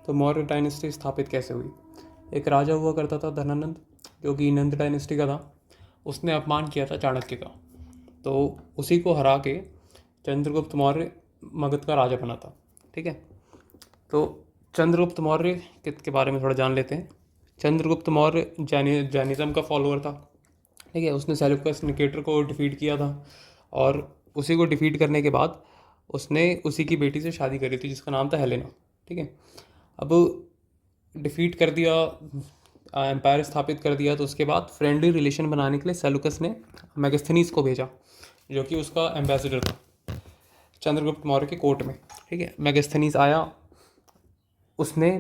तो मौर्य डायनेस्टी स्थापित कैसे हुई। एक राजा हुआ करता था धनानंद, जो कि नंद डायनेस्टी का था। उसने अपमान किया था चाणक्य का, तो उसी को हरा के चंद्रगुप्त मौर्य मगध का राजा बना था। ठीक है, तो चंद्रगुप्त मौर्य के बारे में थोड़ा जान लेते हैं। चंद्रगुप्त मौर्य जैनिज़्म का फॉलोअर था। ठीक है, उसने सेल्यूकस निकेटर को डिफीट किया था, और उसी को डिफीट करने के बाद उसने उसी की बेटी से शादी करी थी जिसका नाम था हेलेना। ठीक है, अब डिफीट कर दिया, एम्पायर स्थापित कर दिया, तो उसके बाद फ्रेंडली रिलेशन बनाने के लिए सेल्यूकस ने मैगस्थनीज को भेजा, जो कि उसका एम्बेसडर था चंद्रगुप्त मौर्य के कोर्ट में। ठीक है, मैगस्थनीज आया, उसने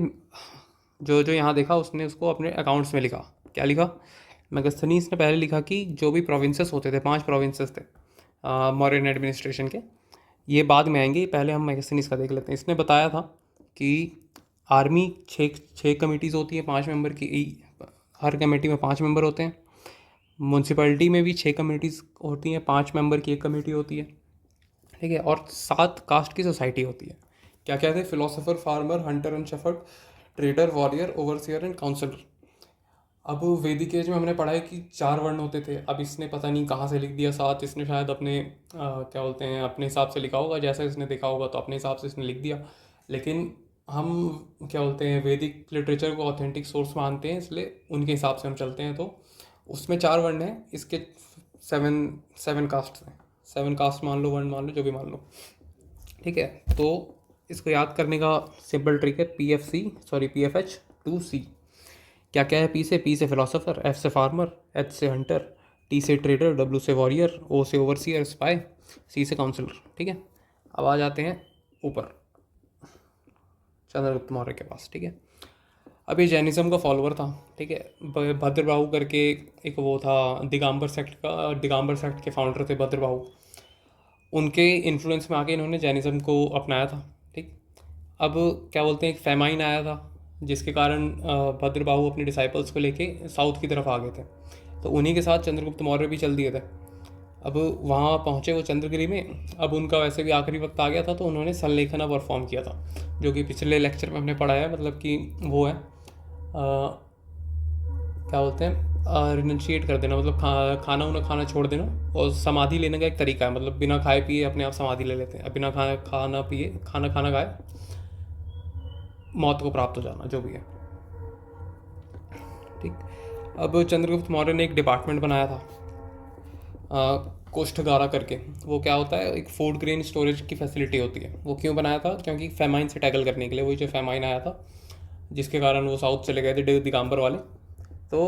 जो जो यहाँ देखा उसने उसको अपने अकाउंट्स में लिखा। क्या लिखा? मैगस्थनीज ने पहले लिखा कि जो भी प्रोविंसेस होते थे, 5 प्रोविंसेस थे मौर्यन एडमिनिस्ट्रेशन के, ये बाद में आएंगे, पहले हम मैगस्थनीज का देख लेते हैं। इसने बताया था कि आर्मी छः कमेटीज़ होती हैं 5 मेंबर की, हर कमेटी में 5 मेंबर होते हैं। म्यूनसिपैलिटी में भी 6 कमेटीज़ होती हैं, 5 मेंबर की एक कमेटी होती है। ठीक है, और 7 कास्ट की सोसाइटी होती है। क्या क्या थे? Philosopher, farmer, hunter and shepherd, trader, warrior, overseer and counsellor. अब वैदिक एज में हमने पढ़ा है कि 4 वर्ण होते थे, अब इसने पता नहीं कहाँ से लिख दिया 7। इसने शायद अपने क्या बोलते हैं, अपने हिसाब से लिखा होगा, जैसा इसने देखा होगा तो अपने हिसाब से इसने लिख दिया। लेकिन हम क्या बोलते हैं, वैदिक लिटरेचर को ऑथेंटिक सोर्स मानते हैं, इसलिए उनके हिसाब से हम चलते हैं। तो उसमें 4 वर्ण हैं, इसके 7 कास्ट हैं। 7 कास्ट मान लो, वर्ण मान लो, जो भी मान लो। ठीक है, तो इसको याद करने का सिंपल ट्रिक है PFH 2C। क्या क्या है? पी से फिलोसोफर, F से फार्मर, H से हंटर, T से ट्रेडर, W से वॉरियर, O से ओवरसियर स्पाई, C से काउंसलर। ठीक है, अब आ जाते हैं ऊपर चंद्रगुप्त मौर्य के पास। ठीक है, अब ये जैनिज्म का फॉलोअर था। ठीक है, भद्रबाहु करके एक वो था, दिगंबर सेक्ट के फाउंडर थे भद्रबाहु। उनके इन्फ्लुएंस में आके इन्होंने जैनिज्म को अपनाया था। ठीक, अब क्या बोलते हैं, एक फैमाइन आया था जिसके कारण भद्रबाहु अपने डिसाइपल्स को लेके साउथ की तरफ आ गए थे, तो उन्हीं के साथ चंद्रगुप्त मौर्य भी चल दिए थे। अब वहाँ पहुँचे वो चंद्रगिरी में। अब उनका वैसे भी आखिरी वक्त आ गया था, तो उन्होंने संलेखना परफॉर्म किया था, जो कि पिछले लेक्चर में हमने पढ़ा है। मतलब कि वो है क्या बोलते हैं, रिनशिएट कर देना, मतलब खाना उन्हें खाना छोड़ देना, और समाधि लेने का एक तरीका है। मतलब बिना खाए पिए अपने आप समाधि ले लेते हैं। अब बिना खाना पिए खाना खाए मौत को प्राप्त हो जाना, जो भी है। ठीक, अब चंद्रगुप्त मौर्य ने एक डिपार्टमेंट बनाया था कोष्ठगारा करके। वो क्या होता है, एक फूड ग्रेन स्टोरेज की फैसिलिटी होती है। वो क्यों बनाया था? क्योंकि फेमाइन से टैकल करने के लिए, वही जो फेमाइन आया था जिसके कारण वो साउथ चले गए थे दिगंबर वाले। तो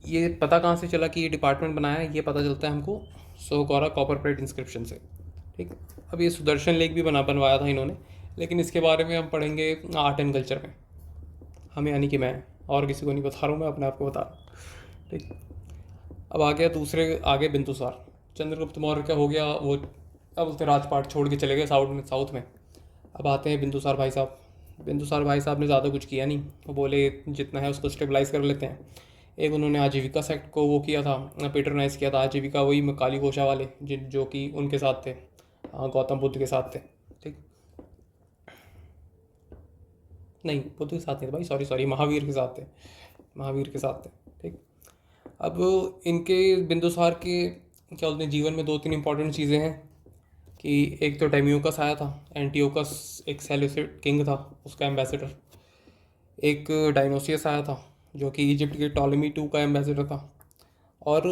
ये पता कहाँ से चला कि ये डिपार्टमेंट बनाया है? ये पता चलता है हमको सोहगौरा कॉपर प्लेट इंस्क्रिप्शन से। ठीक, अब ये सुदर्शन लेक भी बनवाया था इन्होंने, लेकिन इसके बारे में हम पढ़ेंगे आर्ट एंड कल्चर में। हमें यानी कि मैं और किसी को नहीं बता रहा हूँ, मैं अपने आप को बता रहा हूँ। ठीक, अब आ गया आगे बिंदुसार। चंद्रगुप्त मौर्य क्या हो गया, वो अब बोलते राजपाट छोड़ के चले गए साउथ में। अब आते हैं बिंदुसार भाई साहब। बिंदुसार भाई साहब ने ज़्यादा कुछ किया नहीं, वो बोले जितना है उसको स्टेबलाइज कर लेते हैं। एक उन्होंने आजीविका सेक्ट को वो किया था, पेट्रोनाइज किया था। आजीविका वही काली घोषा वाले जो कि उनके साथ थे, गौतम बुद्ध के साथ थे। ठीक, नहीं बुद्ध के साथ नहीं थे भाई, सॉरी महावीर के साथ थे, महावीर के साथ थे। ठीक, अब इनके बिंदुसार के क्या बोलते हैं जीवन में 2-3 इंपॉर्टेंट चीज़ें हैं कि एक तो डेम्यूकस आया था, एंटियोकस एक सेल्यूसिड किंग था, उसका एम्बेसडर। एक डायनोसियस आया था जो कि इजिप्ट के टॉलेमी 2 का एम्बेसडर था। और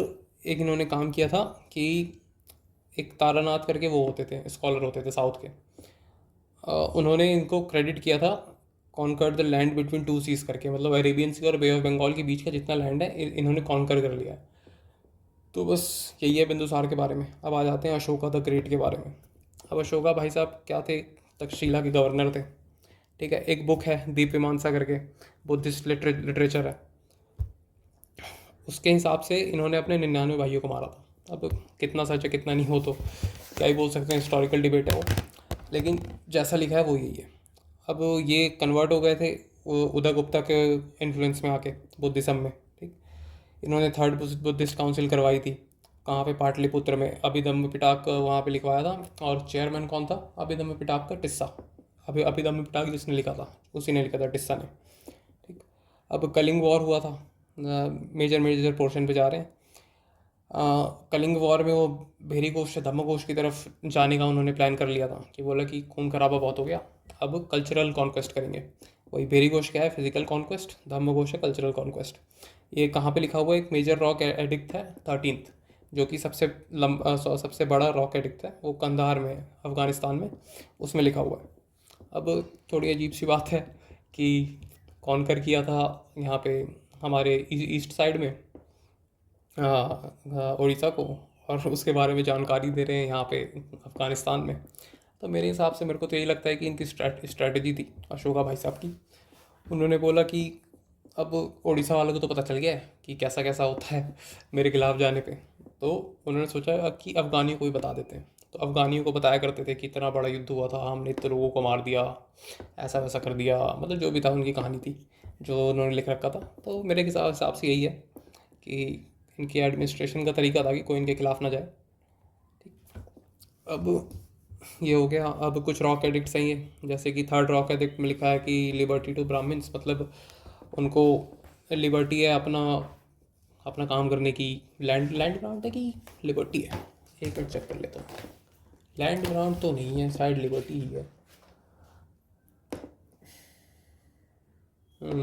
एक इन्होंने काम किया था कि एक तारानाथ करके वो होते थे, स्कॉलर होते थे साउथ के। उन्होंने इनको क्रेडिट किया था conquer the land between 2 seas करके, मतलब अरेबियन सी और बे ऑफ बंगाल के बीच का जितना लैंड है इन्होंने कॉन्कर कर लिया है। तो बस यही है बिंदुसार के बारे में। अब आ जाते हैं अशोका द ग्रेट के बारे में। अब अशोका भाई साहब क्या थे? तक्षशिला के गवर्नर थे। ठीक है, एक बुक है दीपमीमांसा करके, बुद्धिस्ट लिटरेचर है, उसके हिसाब से इन्होंने अपने 99 भाइयों को मारा था। अब कितना सच है कितना नहीं, हो तो क्या ही बोल सकते हैं, हिस्टोरिकल डिबेट है वो, लेकिन जैसा लिखा है वो यही है। अब ये कन्वर्ट हो गए थे वो उदय गुप्ता के इन्फ्लुएंस में आके बुद्धिज़्म में। ठीक, इन्होंने 3rd बुद्धिस्ट काउंसिल करवाई थी, कहाँ पे? पाटलिपुत्र में। अभिधम्म पिटाक वहाँ पे लिखवाया था, और चेयरमैन कौन था अभिधम्म पिटाक का? टिस्सा, अभिदम्य पिटाक जिसने लिखा था, उसी ने लिखा था, टिस्सा ने। ठीक। अब कलिंग वॉर हुआ था, मेजर मेजर पोर्शन पे जा रहे हैं। कलिंग वॉर में वो भेरी घोष से धम्मघोष की तरफ जाने का उन्होंने प्लान कर लिया था, कि बोला कि खून खराबा बहुत हो गया, अब कल्चरल कॉन्क्वेस्ट करेंगे। वही भेरी घोष क्या है, फिजिकल कॉन्क्वेस्ट, धम्मघोष है कल्चरल कॉन्क्वेस्ट। ये कहाँ पे लिखा हुआ है, एक मेजर रॉक एडिक्ट है 13th, जो कि सबसे बड़ा रॉक एडिक्ट है, वो कंधार में है, अफ़गानिस्तान में, उसमें लिखा हुआ है। अब थोड़ी अजीब सी बात है कि कॉन्कर किया था यहाँ पे हमारे ईस्ट साइड में, उड़ीसा को, और उसके बारे में जानकारी दे रहे हैं यहाँ पे अफ़गानिस्तान में। तो मेरे हिसाब से मेरे को तो यही लगता है कि इनकी स्ट्रैटेजी थी अशोका भाई साहब की। उन्होंने बोला कि अब उड़ीसा वालों को तो पता चल गया है कि कैसा कैसा होता है मेरे खिलाफ जाने पे, तो उन्होंने सोचा कि अफ़गानियों को भी बता देते हैं। तो अफ़गानियों को बताया करते थे कि इतना बड़ा युद्ध हुआ था, हमने इतने लोगों को मार दिया, ऐसा वैसा कर दिया, मतलब जो भी था उनकी कहानी थी जो उन्होंने लिख रखा था। तो मेरे हिसाब से यही है कि इनकी एडमिनिस्ट्रेशन का तरीका था कि कोई इनके खिलाफ ना जाए। अब ये हो गया। अब कुछ रॉक एडिक्ट्स हैं ये, जैसे कि थर्ड रॉक एडिक्ट में लिखा है कि लिबर्टी टू ब्राह्मण्स, मतलब उनको लिबर्टी है अपना अपना काम करने की, लैंड लैंड ग्रांट है कि लिबर्टी है, एक मिनट चेक कर लेता हूँ। लैंड ग्रांट तो नहीं है, शायद लिबर्टी ही है।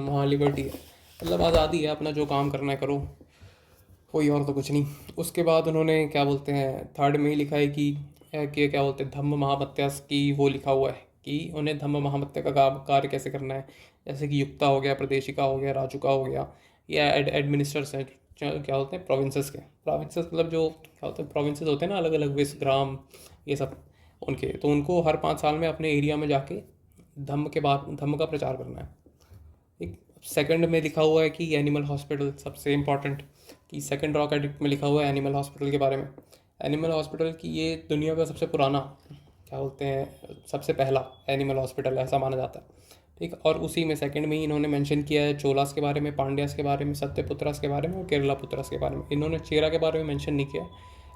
हाँ लिबर्टी है, मतलब आज़ादी है, अपना जो काम करना है करो, कोई और तो कुछ नहीं। उसके बाद उन्होंने क्या बोलते हैं, थर्ड में ही लिखा है कि क्या बोलते हैं, धम्म महामत्या की, वो लिखा हुआ है कि उन्हें धम्म महामत्या का कार्य कैसे करना है। जैसे कि युक्ता हो गया, प्रदेशिका हो गया, राजुका हो गया, ये एडमिनिस्टर्स हैं, क्या होते हैं, प्रोविंसेस के। प्रोविंसेस मतलब जो क्या होते हैं, प्रोविंसेस होते हैं ना अलग अलग, विसग्राम, ये सब उनके। तो उनको हर 5 साल में अपने एरिया में जाके धम्म का प्रचार करना है। एक सेकंड में लिखा हुआ है कि एनिमल हॉस्पिटल, सबसे इम्पॉर्टेंट, कि सेकंड रॉक एडिक्ट में लिखा हुआ है एनिमल हॉस्पिटल के बारे में। एनिमल हॉस्पिटल की, ये दुनिया का सबसे पुराना, क्या बोलते हैं, सबसे पहला एनिमल हॉस्पिटल ऐसा माना जाता है। ठीक। और उसी में सेकंड में ही इन्होंने मेंशन किया है चोलास के बारे में, पांड्यास के बारे में, सत्यपुत्रास के बारे में और केरला पुत्रास के बारे में। इन्होंने चेरा के बारे में मेंशन नहीं किया,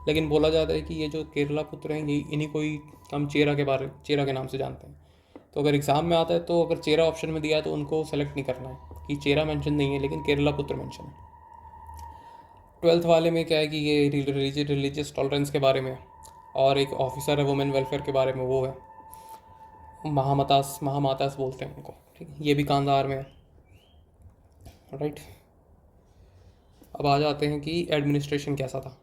लेकिन बोला जाता है कि ये जो केरला पुत्र हैं ये इन्हीं को ही हम चेरा के नाम से जानते हैं। तो अगर एग्ज़ाम में आता है तो अगर चेरा ऑप्शन में दिया है तो उनको सेलेक्ट नहीं करना है कि चेरा मेंशन नहीं है लेकिन केरला पुत्र मेंशन है। 12th वाले में क्या है कि ये रिलीजियस टॉलरेंस के बारे में है, और एक ऑफिसर है वुमेन वेलफेयर के बारे में, वो है महामातास बोलते हैं उनको। ठीक है, ये भी कांधार में है। राइट। अब आ जाते हैं कि एडमिनिस्ट्रेशन कैसा था।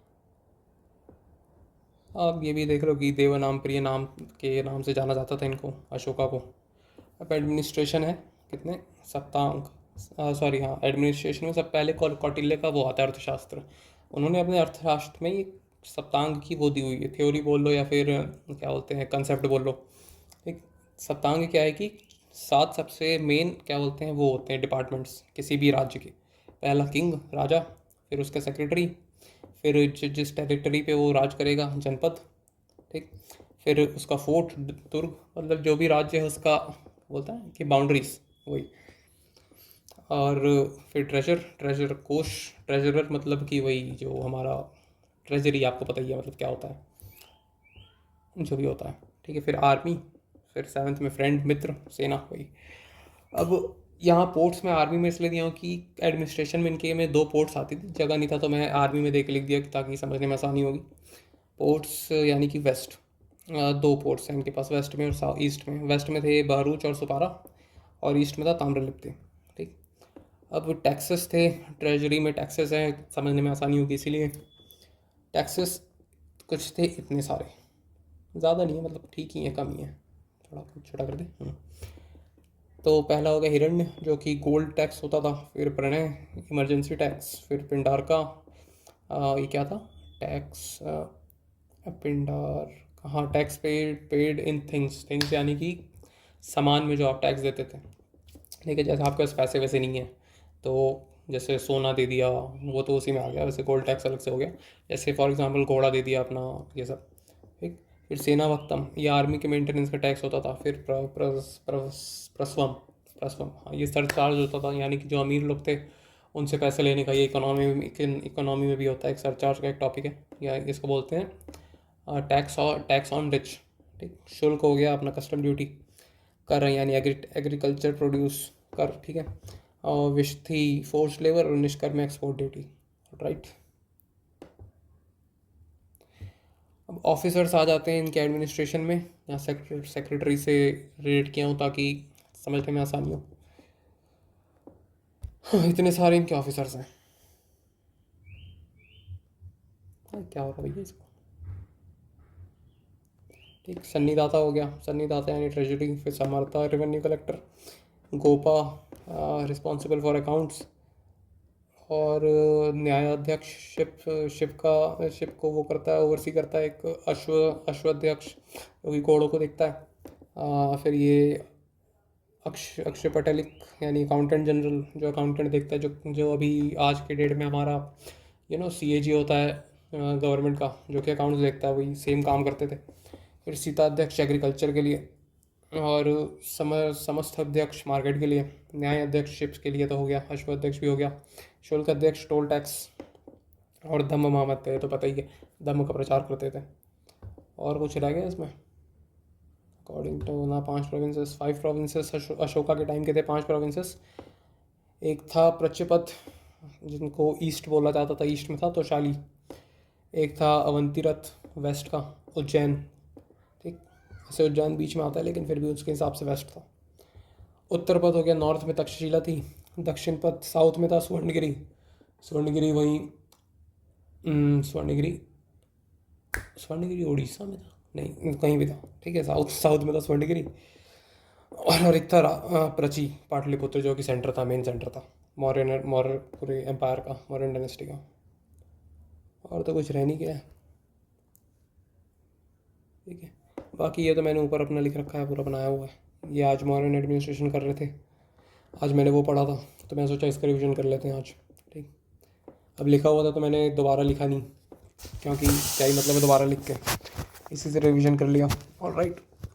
अब ये भी देख लो कि देवनाम प्रिय नाम के नाम से जाना जाता था इनको, अशोका को। अब एडमिनिस्ट्रेशन है कितने, सप्तांग, सॉरी हाँ, एडमिनिस्ट्रेशन में सब पहले कौटिल्य का वो आता है अर्थशास्त्र। उन्होंने अपने अर्थशास्त्र में एक सप्तांग की वो दी हुई है, थ्योरी बोल लो या फिर क्या बोलते हैं, कंसेप्ट बोल लो। एक सप्तांग क्या है कि 7 सबसे मेन क्या बोलते हैं वो होते हैं डिपार्टमेंट्स किसी भी राज्य के। पहला किंग, राजा, फिर उसका सेक्रेटरी, फिर जिस टेरिटरी पे वो राज करेगा, जनपद। ठीक। फिर उसका फोर्ट, दुर्ग, मतलब जो भी राज्य है उसका बोलता है कि बाउंड्रीज, वही। और फिर ट्रेजर कोष, ट्रेजरर मतलब कि वही जो हमारा ट्रेजरी, आपको पता ही है मतलब क्या होता है, जो भी होता है। ठीक है। फिर आर्मी, फिर 7th में फ्रेंड, मित्र, सेना, वही। अब यहाँ पोर्ट्स में आर्मी में इसलिए दिया हूँ कि एडमिनिस्ट्रेशन में इनके में 2 पोर्ट्स आती थी, जगह नहीं था तो मैं आर्मी में देख लिख दिया ताकि समझने में आसानी होगी। पोर्ट्स यानी कि वेस्ट, 2 पोर्ट्स हैं इनके पास, वेस्ट में और साउथ ईस्ट में। वेस्ट में थे भरूच और सुपारा, और ईस्ट में था ताम्रलिप्ति। ठीक। अब टैक्सेस थे, ट्रेजरी में टैक्सेस हैं, समझने में आसानी होगी इसीलिए। टैक्सेस कुछ थे इतने सारे, ज़्यादा नहीं है, मतलब ठीक ही है, कम ही है, थोड़ा छोटा कर दे। तो पहला हो गया हिरण्य, जो कि गोल्ड टैक्स होता था। फिर प्रणय, इमरजेंसी टैक्स। फिर पिंडारका, ये क्या था, टैक्स, पिंडार, हाँ, टैक्स पेड इन थिंग्स यानी कि सामान में जो आप टैक्स देते थे। ठीक है, जैसे आपके पास पैसे वैसे नहीं है तो जैसे सोना दे दिया वो तो उसी में आ गया, वैसे गोल्ड टैक्स अलग से हो गया। जैसे फॉर एग्जांपल घोड़ा दे दिया अपना, ये सब। ठीक। फिर सेना वक्तम, ये आर्मी के मेंटेनेंस का टैक्स होता था। फिर प्रस्वम प्रस्वम, हाँ, ये सरचार्ज होता था, यानी कि जो अमीर लोग थे उनसे पैसे लेने का। ये इकोनॉमी में भी होता है, एक सरचार्ज का एक टॉपिक है, या इसको बोलते हैं टैक्स ऑन रिच। ठीक। शुल्क हो गया अपना, कस्टम ड्यूटी। कर रहे हैं, यानी एग्रीकल्चर प्रोड्यूस कर, ठीक है। और विशथी फोर्स लेबर और निष्कर्म एक्सपोर्ट ड्यूटी, राइट। अब ऑफिसर्स आ जाते हैं इनके एडमिनिस्ट्रेशन में, यहाँ सेक्रेटरी से रिलेट किया हूँ ताकि समझने में आसानी हो। इतने सारे इनके ऑफिसर्स हैं। क्या हो रहा है भैया इसको, ठीक। सन्नीदाता हो गया, सन्नीदाता यानी ट्रेजरी, फिर समर्था रेवेन्यू कलेक्टर, गोपा रिस्पॉन्सिबल फॉर अकाउंट्स, और न्यायाध्यक्ष शिप को वो करता है, ओवरसी करता है, एक अश्वाध्यक्ष जो कि घोड़ों को देखता है। फिर ये अक्षय पटेलिक यानी अकाउंटेंट जनरल, जो अकाउंटेंट देखता है, जो अभी आज के डेट में हमारा CAG होता है गवर्नमेंट का, जो कि अकाउंट्स देखता है, वही सेम काम करते थे। फिर सीता अध्यक्ष एग्रीकल्चर के लिए, और समस्त अध्यक्ष मार्केट के लिए, न्याय अध्यक्ष शिप्स के लिए तो हो गया, अश्वाध्यक्ष भी हो गया, शुल्क अध्यक्ष टोल टैक्स, और धम्म महामत थे, तो पता ही है, धम्म का प्रचार करते थे। और कुछ रह गया इसमें अकॉर्डिंग टू ना, 5 प्रोविंसेस अशोका के टाइम के थे, 5 प्रोविंसेस। एक था प्रचपथ, जिनको ईस्ट बोला जाता था, ईस्ट में था तोशाली। एक था अवंतीरथ वेस्ट का, उज्जैन, ठीक। ऐसे उज्जैन बीच में आता है लेकिन फिर भी उसके हिसाब से वेस्ट था। उत्तर पथ हो गया, नॉर्थ में तक्षशिला थी। दक्षिण पथ साउथ में था स्वर्णगिरी, वहीं स्वर्णगिरी उड़ीसा में था, नहीं कहीं भी था, ठीक है। साउथ में था स्वर्णगिरी। और एक था प्रची पाटलिपुत्र, जो कि सेंटर था, मेन सेंटर था मौर्य पूरे एम्पायर का, मौर्यन डायनेस्टी का। और तो कुछ रह नहीं गया, ठीक है। बाकी ये तो मैंने ऊपर अपना लिख रखा है, पूरा बनाया हुआ है। ये आज मॉडर्न एडमिनिस्ट्रेशन कर रहे थे, आज मैंने वो पढ़ा था, तो मैं सोचा इसका रिवीजन कर लेते हैं आज, ठीक। अब लिखा हुआ था तो मैंने दोबारा लिखा नहीं, क्योंकि क्या ही मतलब है दोबारा लिख के, इसी से रिवीजन कर लिया। ऑलराइट।